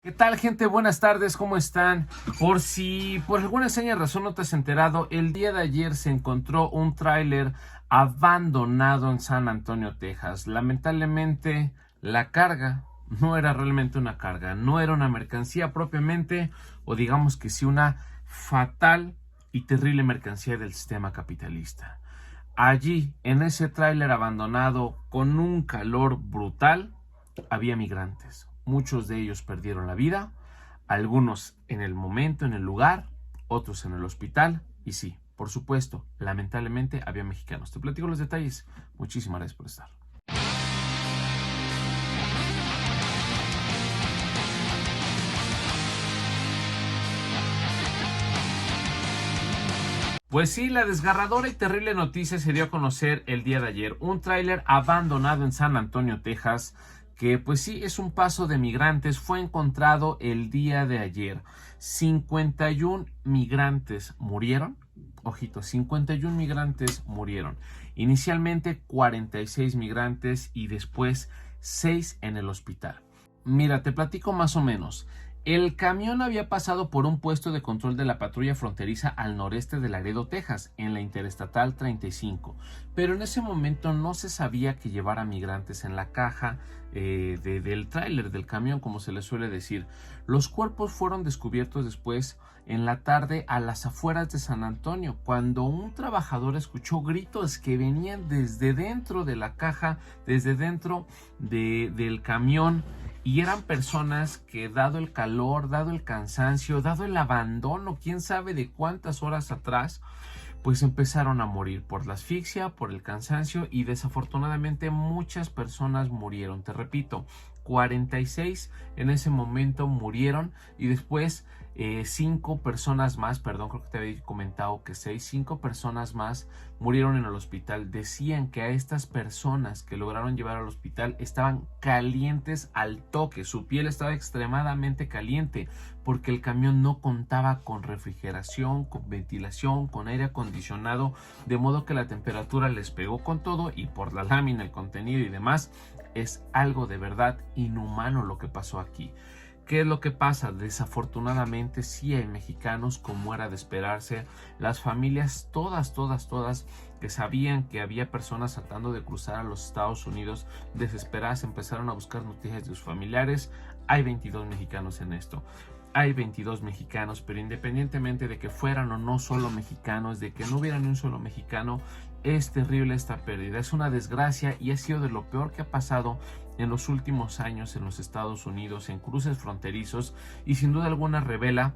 ¿Qué tal, gente? Buenas tardes, ¿cómo están? Por si por alguna extraña razón no te has enterado, el día de ayer se encontró un tráiler abandonado en San Antonio, Texas. Lamentablemente, la carga no era realmente una carga, no era una mercancía propiamente, o digamos que sí una fatal y terrible mercancía del sistema capitalista. Allí, en ese tráiler abandonado, con un calor brutal, había migrantes. Muchos de ellos perdieron la vida, algunos en el momento, en el lugar, otros en el hospital. Y sí, por supuesto, lamentablemente había mexicanos. Te platico los detalles. Muchísimas gracias por estar. Pues sí, la desgarradora y terrible noticia se dio a conocer el día de ayer. Un tráiler abandonado en San Antonio, Texas, que pues sí es un paso de migrantes, fue encontrado el día de ayer. 51 migrantes murieron. Ojito, 51 migrantes murieron. Inicialmente 46 migrantes y después 6 en el hospital. Mira, te platico más o menos. El camión había pasado por un puesto de control de la patrulla fronteriza al noreste de Laredo, Texas, en la Interestatal 35, pero en ese momento no se sabía que llevara migrantes en la caja del tráiler, del camión, como se le suele decir. Los cuerpos fueron descubiertos después en la tarde a las afueras de San Antonio, cuando un trabajador escuchó gritos que venían desde dentro de la caja, desde dentro del camión. Y eran personas que, dado el calor, dado el cansancio, dado el abandono, quién sabe de cuántas horas atrás, pues empezaron a morir por la asfixia, por el cansancio, y desafortunadamente muchas personas murieron. Te repito, 46 en ese momento murieron, y después 5 personas más, perdón, creo que te había comentado que 5 personas más murieron en el hospital. Decían que a estas personas que lograron llevar al hospital estaban calientes al toque, su piel estaba extremadamente caliente porque el camión no contaba con refrigeración, con ventilación, con aire acondicionado, de modo que la temperatura les pegó con todo, y por la lámina, el contenido y demás, es algo de verdad inhumano lo que pasó aquí. ¿Qué es lo que pasa? Desafortunadamente sí hay mexicanos, como era de esperarse. Las familias, todas, que sabían que había personas tratando de cruzar a los Estados Unidos, desesperadas, empezaron a buscar noticias de sus familiares. Hay 22 mexicanos en esto. Hay 22 mexicanos, pero independientemente de que fueran o no solo mexicanos, de que no hubiera ni un solo mexicano, es terrible esta pérdida. Es una desgracia y ha sido de lo peor que ha pasado en los últimos años en los Estados Unidos, en cruces fronterizos, y sin duda alguna revela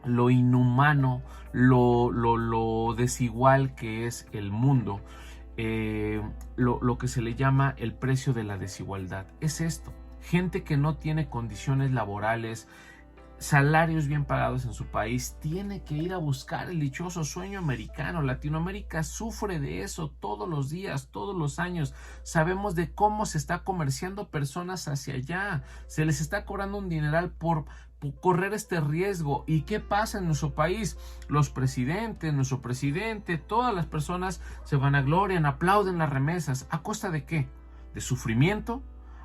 lo inhumano, lo desigual que es el mundo, lo que se le llama el precio de la desigualdad. Es esto: gente que no tiene condiciones laborales, salarios bien pagados en su país, tiene que ir a buscar el dichoso sueño americano. Latinoamérica sufre de eso todos los días, todos los años. Sabemos de cómo se está comerciando personas hacia allá. Se les está cobrando un dineral por correr este riesgo. ¿Y qué pasa en nuestro país? Los presidentes, nuestro presidente, todas las personas se vanaglorian, aplauden las remesas. ¿A costa de qué? ¿De sufrimiento?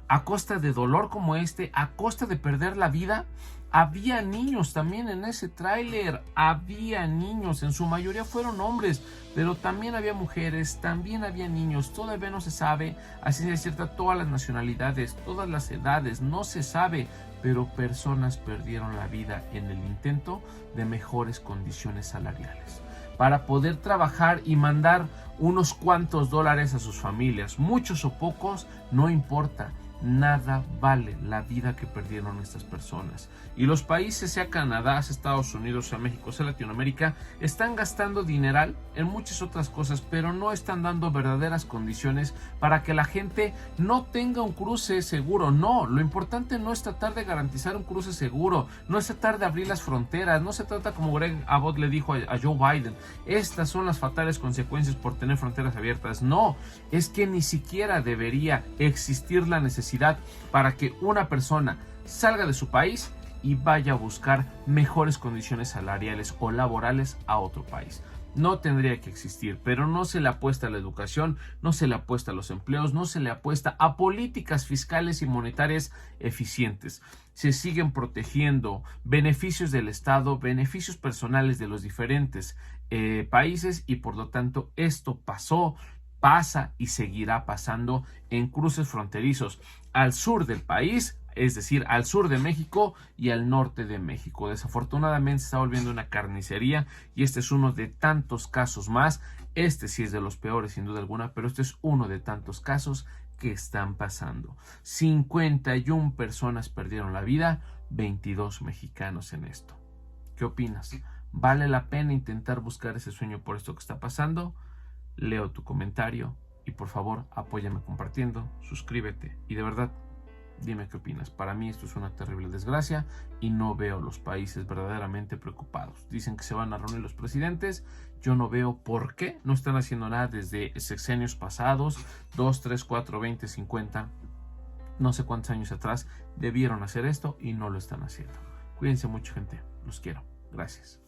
¿A costa de dolor como este? ¿A costa de perder la vida? Había niños también en ese tráiler, había niños, en su mayoría fueron hombres, pero también había mujeres, también había niños. Todavía no se sabe, así es cierta, todas las nacionalidades, todas las edades, no se sabe, pero personas perdieron la vida en el intento de mejores condiciones salariales, para poder trabajar y mandar unos cuantos dólares a sus familias, muchos o pocos, no importa. Nada vale la vida que perdieron estas personas. Y los países, sea Canadá, sea Estados Unidos, sea México, sea Latinoamérica, están gastando dineral en muchas otras cosas, pero no están dando verdaderas condiciones para que la gente no tenga un cruce seguro. No, lo importante no es tratar de garantizar un cruce seguro, no es tratar de abrir las fronteras, no se trata como Greg Abbott le dijo a Joe Biden: estas son las fatales consecuencias por tener fronteras abiertas. No, es que ni siquiera debería existir la necesidad para que una persona salga de su país y vaya a buscar mejores condiciones salariales o laborales a otro país. no tendría que existir, pero no se le apuesta a la educación, no se le apuesta a los empleos, no se le apuesta a políticas fiscales y monetarias eficientes. Se siguen protegiendo beneficios del Estado, beneficios personales de los diferentes países y por lo tanto esto pasa y seguirá pasando en cruces fronterizos al sur del país, es decir, al sur de México y al norte de México. Desafortunadamente se está volviendo una carnicería y este es uno de tantos casos más. Este sí es de los peores sin duda alguna, pero este es uno de tantos casos que están pasando. 51 personas perdieron la vida, 22 mexicanos en esto. ¿Qué opinas? ¿Vale la pena intentar buscar ese sueño por esto que está pasando? Leo tu comentario y por favor apóyame compartiendo, suscríbete y de verdad dime qué opinas. Para mí esto es una terrible desgracia y no veo a los países verdaderamente preocupados. Dicen que se van a reunir los presidentes. Yo no veo por qué no están haciendo nada desde sexenios pasados, 2, 3, 4, 20, 50, no sé cuántos años atrás debieron hacer esto y no lo están haciendo. Cuídense mucho, gente. Los quiero. Gracias.